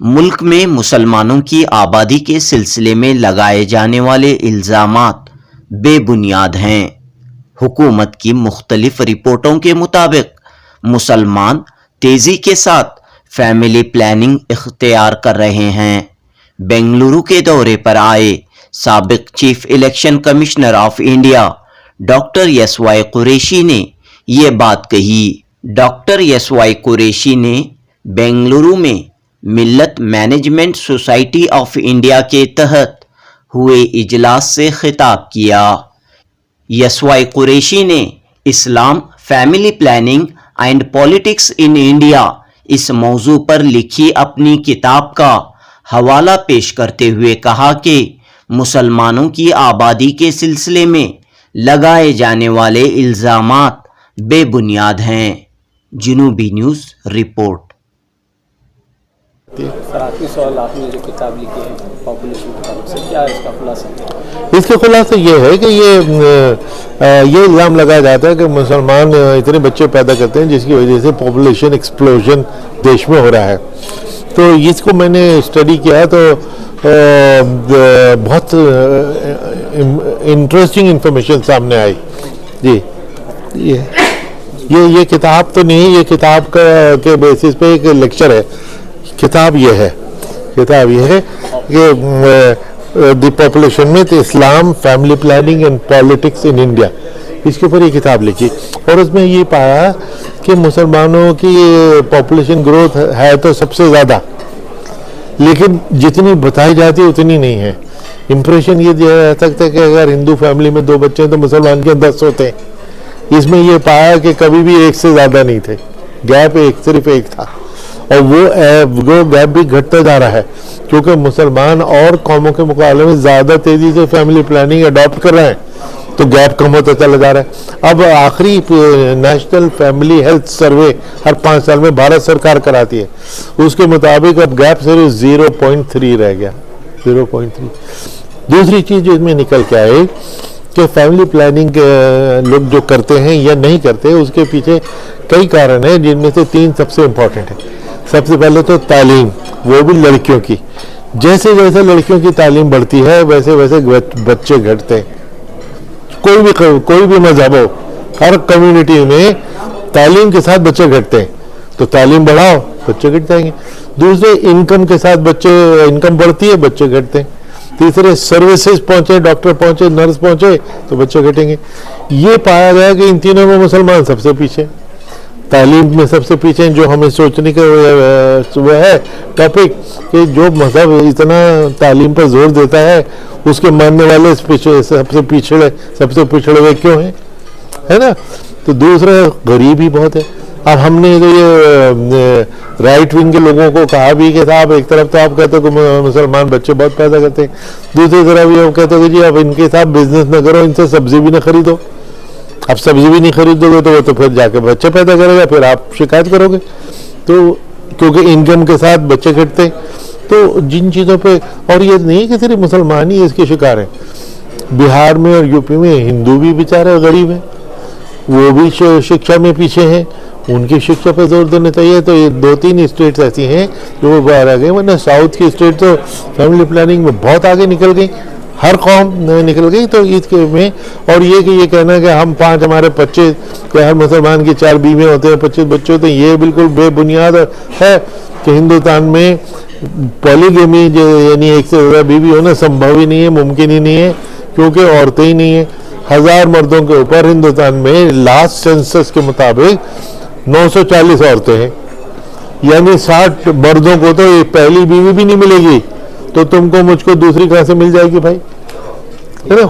ملک میں مسلمانوں کی آبادی کے سلسلے میں لگائے جانے والے الزامات بے بنیاد ہیں۔ حکومت کی مختلف رپورٹوں کے مطابق مسلمان تیزی کے ساتھ فیملی پلاننگ اختیار کر رہے ہیں۔ بنگلورو کے دورے پر آئے سابق chief election commissioner of India doctor S Y Qureshi نے یہ بات کہی۔ ڈاکٹر ایس وائی قریشی نے بنگلورو میں ملت مینجمنٹ سوسائٹی آف انڈیا کے تحت ہوئے اجلاس سے خطاب کیا۔ ایس وائی قریشی نے Islam, family planning and politics in India اس موضوع پر لکھی اپنی کتاب کا حوالہ پیش کرتے ہوئے کہا کہ مسلمانوں کی آبادی کے سلسلے میں لگائے جانے والے الزامات بے بنیاد ہیں۔ جنوبی نیوز رپورٹ۔ آخری سوال، آپ نے جو کتاب لکھی ہے پاپولیشن کے تعلق سے، کیا ہے اس کا خلاصہ؟ اس کا خلاصہ یہ ہے کہ یہ الزام لگایا جاتا ہے کہ مسلمان اتنے بچے پیدا کرتے ہیں جس کی وجہ سے پاپولیشن ایکسپلوژن دیش میں ہو رہا ہے۔ تو اس کو میں نے اسٹڈی کیا تو بہت انٹرسٹنگ انفارمیشن سامنے آئی۔ جی یہ کتاب تو نہیں، یہ کتاب کے بیسس پہ ایک لیکچر ہے۔ کتاب یہ ہے کہ دی پاپولیشن میں Islam, family planning and politics in India, اس کے اوپر یہ کتاب لکھی اور اس میں یہ پایا کہ مسلمانوں کی پاپولیشن گروتھ ہے تو سب سے زیادہ، لیکن جتنی بتائی جاتی اتنی نہیں ہے۔ امپریشن یہ دیا جا سکتا ہے کہ اگر ہندو فیملی میں 2 بچے ہیں تو مسلمان کے 10 ہوتے ہیں۔ اس میں یہ پایا کہ کبھی بھی 1 سے زیادہ نہیں تھے، گیپ صرف 1 تھا، اور وہ گیپ بھی گھٹتا جا رہا ہے کیونکہ مسلمان اور قوموں کے مقابلے میں زیادہ تیزی سے فیملی پلاننگ اڈاپٹ کر رہے ہیں، تو گیپ کم ہوتا چلا جا رہا ہے۔ اب آخری نیشنل فیملی ہیلتھ سروے ہر 5 سال میں بھارت سرکار کراتی ہے، اس کے مطابق اب گیپ صرف 0.3 رہ گیا، 0.3۔ دوسری چیز جو اس میں نکل کے آئی کہ فیملی پلاننگ لوگ جو کرتے ہیں یا نہیں کرتے، اس کے پیچھے کئی کارن ہیں، جن میں سے 3 سب سے امپورٹنٹ ہیں۔ سب سے پہلے تو تعلیم، وہ بھی لڑکیوں کی۔ جیسے جیسے لڑکیوں کی تعلیم بڑھتی ہے ویسے ویسے بچے گھٹتے ہیں۔ کوئی بھی مذہب ہو، ہر کمیونٹی میں تعلیم کے ساتھ بچے گھٹتے ہیں، تو تعلیم بڑھاؤ بچے گھٹ جائیں گے۔ دوسرے انکم کے ساتھ انکم بڑھتی ہے، بچے گھٹتے ہیں۔ تیسرے سروسز پہنچے، ڈاکٹر پہنچے، نرس پہنچے تو بچے گھٹیں گے۔ یہ پایا گیا کہ ان تینوں میں مسلمان سب سے پیچھے، تعلیم میں سب سے پیچھے۔ جو ہمیں سوچنے کا وہ ہے ٹاپک کہ جو مذہب اتنا تعلیم پر زور دیتا ہے اس کے ماننے والے سب سے پچھڑے ہوئے کیوں ہیں، ہے نا؟ تو دوسرا غریب ہی بہت ہے۔ اب ہم نے یہ رائٹ ونگ کے لوگوں کو کہا بھی کہ صاحب ایک طرف تو آپ کہتے ہو کہ مسلمان بچے بہت پیدا کرتے ہیں، دوسری طرف یہ کہتے ہو کہ جی اب ان کے ساتھ بزنس نہ کرو، ان سے سبزی بھی نہ خریدو۔ اب سبزی بھی نہیں خریدو گے تو وہ تو پھر جا کے بچے پیدا کرے گا، پھر آپ شکایت کرو گے۔ تو کیونکہ انکم کے ساتھ بچے گھٹتے، تو جن چیزوں پہ، اور یہ نہیں کہ صرف مسلمان ہی اس کے شکار ہیں، بہار میں اور یو پی میں ہندو بھی بیچارے غریب ہیں، وہ بھی شکشا میں پیچھے ہیں، ان کی شکشا پہ زور دینا چاہیے۔ تو یہ 2-3 اسٹیٹس ایسی ہیں جو وہ باہر آ گئی، ورنہ ساؤتھ کی اسٹیٹ تو فیملی پلاننگ میں بہت آگے نکل گئی، ہر قوم نکل گئی۔ تو عید کے میں، اور یہ کہ یہ کہنا کہ ہم 5 ہمارے 25 کہ ہر مسلمان کی 4 بیویاں ہوتے ہیں، 25 بچے ہوتے ہیں، یہ بالکل بے بنیاد ہے کہ ہندوستان میں پولیگیمی یعنی 1 سے زیادہ بیوی ہونا سمبھو ہی نہیں ہے، ممکن ہی نہیں ہے، کیونکہ عورتیں ہی نہیں ہیں۔ 1000 مردوں کے اوپر ہندوستان میں لاسٹ سینسس کے مطابق 940 عورتیں ہیں، یعنی 60 مردوں کو تو ایک پہلی بیوی بھی نہیں ملے گی، تو تم کو مجھ کو دوسری کہاں سے مل جائے گی بھائی، ہے نا؟